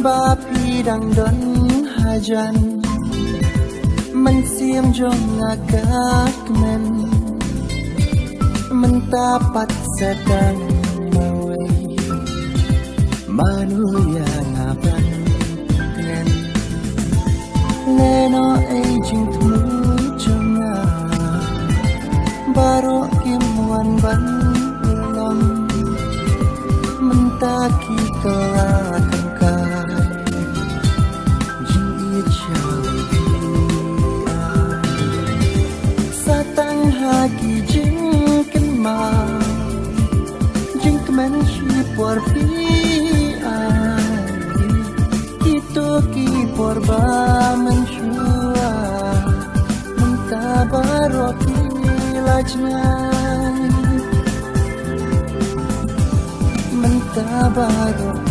ba pidang don hajan man siam jong agak men mentapat sedang mawai manuya ngaban ngen leno aging tmu jonga baru kimwan ban ulam mentaki kelakang kai jing chau satang hagi jing kenma jing kemen shi por pi ai itu ki por ba menshua mentabaroki lajnai mentabaroki